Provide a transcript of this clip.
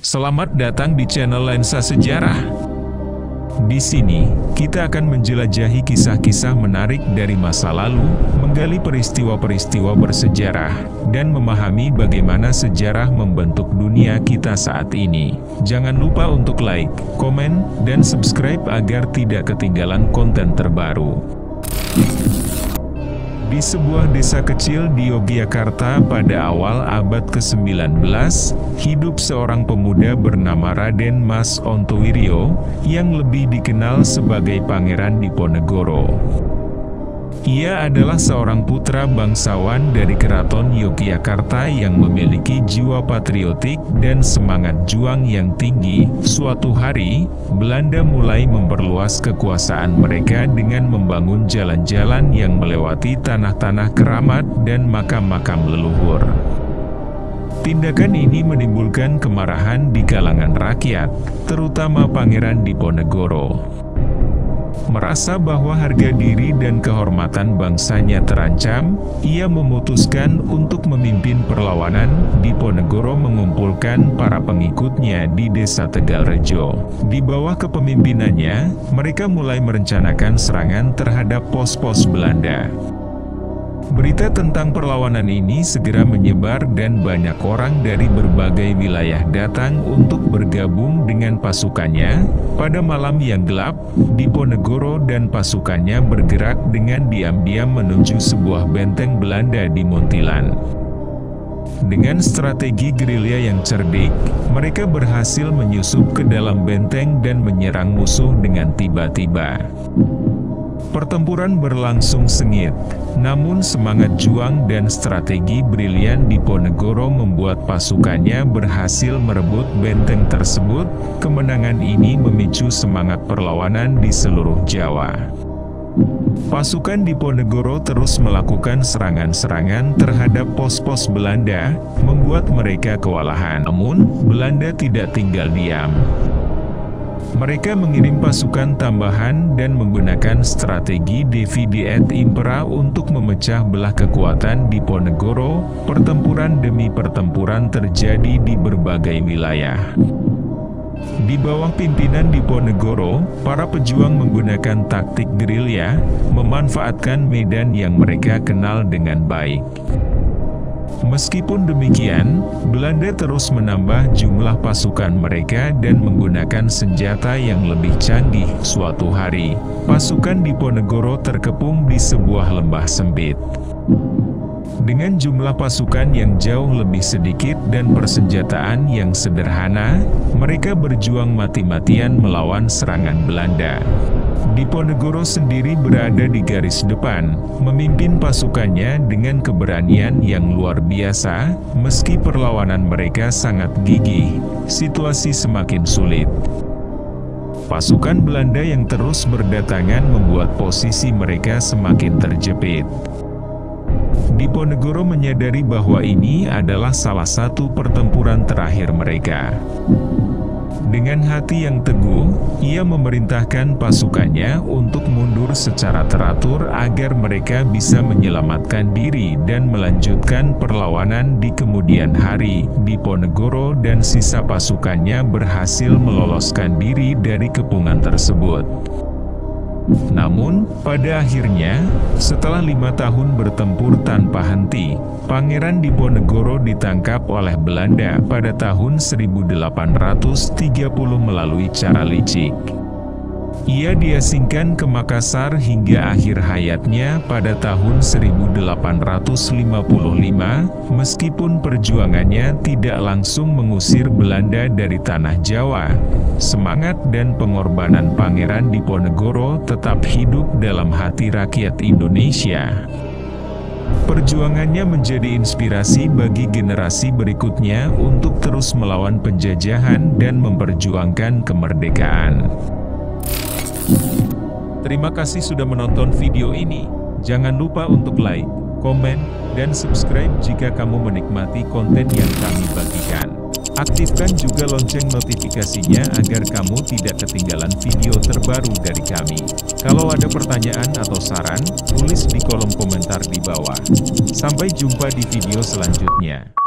Selamat datang di channel Lensa Sejarah. Di sini, kita akan menjelajahi kisah-kisah menarik dari masa lalu, menggali peristiwa-peristiwa bersejarah, dan memahami bagaimana sejarah membentuk dunia kita saat ini. Jangan lupa untuk like, komen, dan subscribe agar tidak ketinggalan konten terbaru. Di sebuah desa kecil di Yogyakarta pada awal abad ke-19, hidup seorang pemuda bernama Raden Mas Ontowiryo, yang lebih dikenal sebagai Pangeran Diponegoro. Ia adalah seorang putra bangsawan dari Keraton Yogyakarta yang memiliki jiwa patriotik dan semangat juang yang tinggi. Suatu hari, Belanda mulai memperluas kekuasaan mereka dengan membangun jalan-jalan yang melewati tanah-tanah keramat dan makam-makam leluhur. Tindakan ini menimbulkan kemarahan di kalangan rakyat, terutama Pangeran Diponegoro. Merasa bahwa harga diri dan kehormatan bangsanya terancam, ia memutuskan untuk memimpin perlawanan. Diponegoro mengumpulkan para pengikutnya di desa Tegalrejo. Di bawah kepemimpinannya, mereka mulai merencanakan serangan terhadap pos-pos Belanda. Berita tentang perlawanan ini segera menyebar dan banyak orang dari berbagai wilayah datang untuk bergabung dengan pasukannya. Pada malam yang gelap, Diponegoro dan pasukannya bergerak dengan diam-diam menuju sebuah benteng Belanda di Muntilan. Dengan strategi gerilya yang cerdik, mereka berhasil menyusup ke dalam benteng dan menyerang musuh dengan tiba-tiba. Pertempuran berlangsung sengit, namun semangat juang dan strategi brilian Diponegoro membuat pasukannya berhasil merebut benteng tersebut. Kemenangan ini memicu semangat perlawanan di seluruh Jawa. Pasukan Diponegoro terus melakukan serangan-serangan terhadap pos-pos Belanda, membuat mereka kewalahan. Namun, Belanda tidak tinggal diam. Mereka mengirim pasukan tambahan dan menggunakan strategi divide et impera untuk memecah belah kekuatan Diponegoro. Pertempuran demi pertempuran terjadi di berbagai wilayah. Di bawah pimpinan Diponegoro, para pejuang menggunakan taktik gerilya, memanfaatkan medan yang mereka kenal dengan baik. Meskipun demikian, Belanda terus menambah jumlah pasukan mereka dan menggunakan senjata yang lebih canggih. Suatu hari, pasukan Diponegoro terkepung di sebuah lembah sempit. Dengan jumlah pasukan yang jauh lebih sedikit dan persenjataan yang sederhana, mereka berjuang mati-matian melawan serangan Belanda. Diponegoro sendiri berada di garis depan, memimpin pasukannya dengan keberanian yang luar biasa. Meski perlawanan mereka sangat gigih, situasi semakin sulit. Pasukan Belanda yang terus berdatangan membuat posisi mereka semakin terjepit. Diponegoro menyadari bahwa ini adalah salah satu pertempuran terakhir mereka. Dengan hati yang teguh, ia memerintahkan pasukannya untuk mundur secara teratur agar mereka bisa menyelamatkan diri dan melanjutkan perlawanan di kemudian hari. Diponegoro dan sisa pasukannya berhasil meloloskan diri dari kepungan tersebut. Namun, pada akhirnya, setelah 5 tahun bertempur tanpa henti, Pangeran Diponegoro ditangkap oleh Belanda pada tahun 1830 melalui cara licik. Ia diasingkan ke Makassar hingga akhir hayatnya pada tahun 1855. Meskipun perjuangannya tidak langsung mengusir Belanda dari tanah Jawa, semangat dan pengorbanan Pangeran Diponegoro tetap hidup dalam hati rakyat Indonesia. Perjuangannya menjadi inspirasi bagi generasi berikutnya untuk terus melawan penjajahan dan memperjuangkan kemerdekaan. Terima kasih sudah menonton video ini. Jangan lupa untuk like, komen, dan subscribe jika kamu menikmati konten yang kami bagikan. Aktifkan juga lonceng notifikasinya agar kamu tidak ketinggalan video terbaru dari kami. Kalau ada pertanyaan atau saran, tulis di kolom komentar di bawah. Sampai jumpa di video selanjutnya.